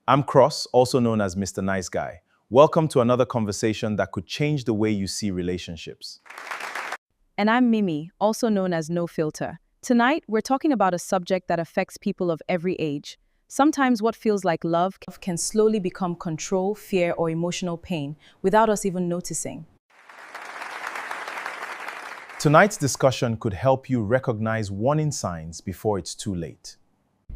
I'm Cross, also known as Mr. Nice Guy. Welcome to another conversation that could change the way you see relationships. And I'm Mimie, also known as No Filter. Tonight, we're talking about a subject that affects people of every age. Sometimes what feels like love can slowly become control, fear, or emotional pain without us even noticing. Tonight's discussion could help you recognize warning signs before it's too late.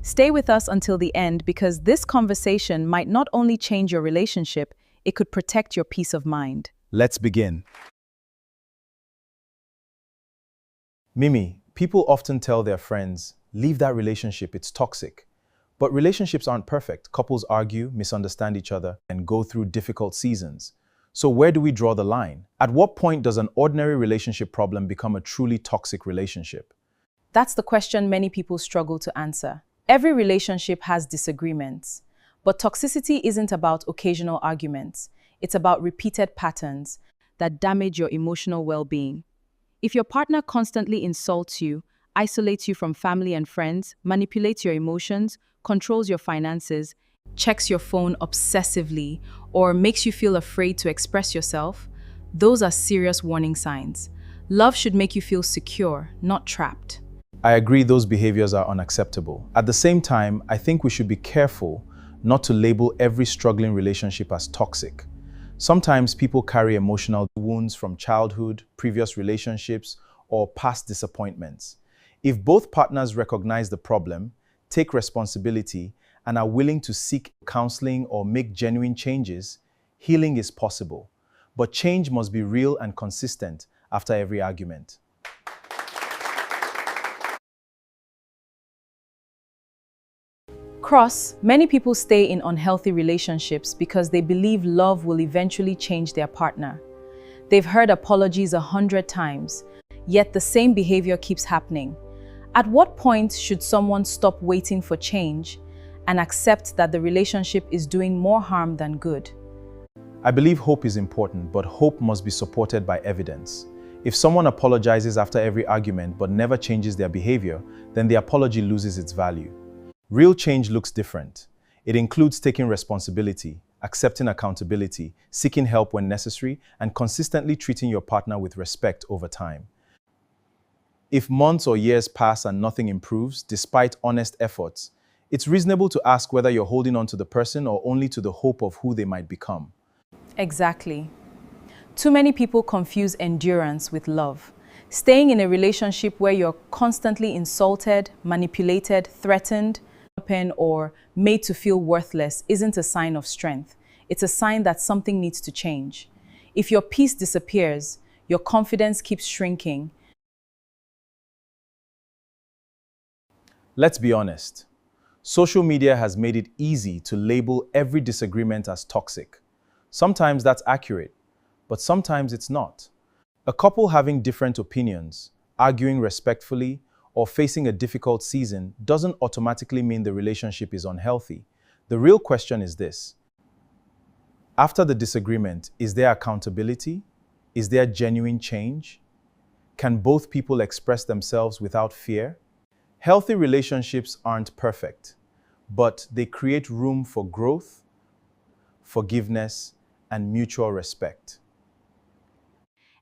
Stay with us until the end because this conversation might not only change your relationship, it could protect your peace of mind. Let's begin. Mimi, people often tell their friends, leave that relationship, it's toxic. But relationships aren't perfect. Couples argue, misunderstand each other, and go through difficult seasons. So where do we draw the line? At what point does an ordinary relationship problem become a truly toxic relationship? That's the question many people struggle to answer. Every relationship has disagreements, but toxicity isn't about occasional arguments. It's about repeated patterns that damage your emotional well-being. If your partner constantly insults you, isolates you from family and friends, manipulates your emotions, controls your finances, checks your phone obsessively, or makes you feel afraid to express yourself, those are serious warning signs. Love should make you feel secure, not trapped. I agree those behaviors are unacceptable. At the same time, I think we should be careful not to label every struggling relationship as toxic. Sometimes people carry emotional wounds from childhood, previous relationships, or past disappointments. If both partners recognize the problem, take responsibility, and are willing to seek counseling or make genuine changes, healing is possible. But change must be real and consistent after every argument. Cross, many people stay in unhealthy relationships because they believe love will eventually change their partner. They've heard apologies 100 times, yet the same behavior keeps happening. At what point should someone stop waiting for change and accept that the relationship is doing more harm than good? I believe hope is important, but hope must be supported by evidence. If someone apologizes after every argument but never changes their behavior, then the apology loses its value. Real change looks different. It includes taking responsibility, accepting accountability, seeking help when necessary, and consistently treating your partner with respect over time. If months or years pass and nothing improves, despite honest efforts, it's reasonable to ask whether you're holding on to the person or only to the hope of who they might become. Exactly. Too many people confuse endurance with love. Staying in a relationship where you're constantly insulted, manipulated, threatened, or made to feel worthless isn't a sign of strength. It's a sign that something needs to change. If your peace disappears, your confidence keeps shrinking. Let's be honest. Social media has made it easy to label every disagreement as toxic. Sometimes that's accurate, but sometimes it's not. A couple having different opinions, arguing respectfully, or facing a difficult season doesn't automatically mean the relationship is unhealthy. The real question is this: after the disagreement, is there accountability? Is there genuine change? Can both people express themselves without fear? Healthy relationships aren't perfect, but they create room for growth, forgiveness, and mutual respect.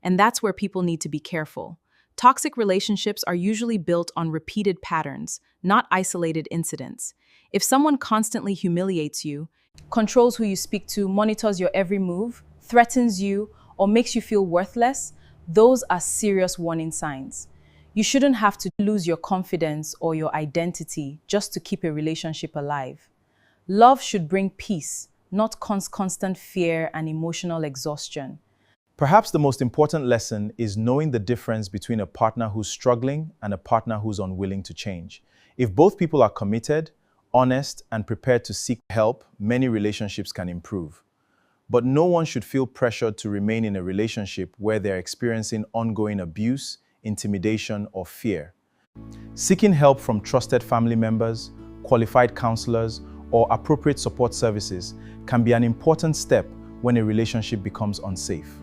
And that's where people need to be careful. Toxic relationships are usually built on repeated patterns, not isolated incidents. If someone constantly humiliates you, controls who you speak to, monitors your every move, threatens you, or makes you feel worthless, those are serious warning signs. You shouldn't have to lose your confidence or your identity just to keep a relationship alive. Love should bring peace, not constant fear and emotional exhaustion. Perhaps the most important lesson is knowing the difference between a partner who's struggling and a partner who's unwilling to change. If both people are committed, honest, and prepared to seek help, many relationships can improve. But no one should feel pressured to remain in a relationship where they're experiencing ongoing abuse, intimidation, or fear. Seeking help from trusted family members, qualified counselors, or appropriate support services can be an important step when a relationship becomes unsafe.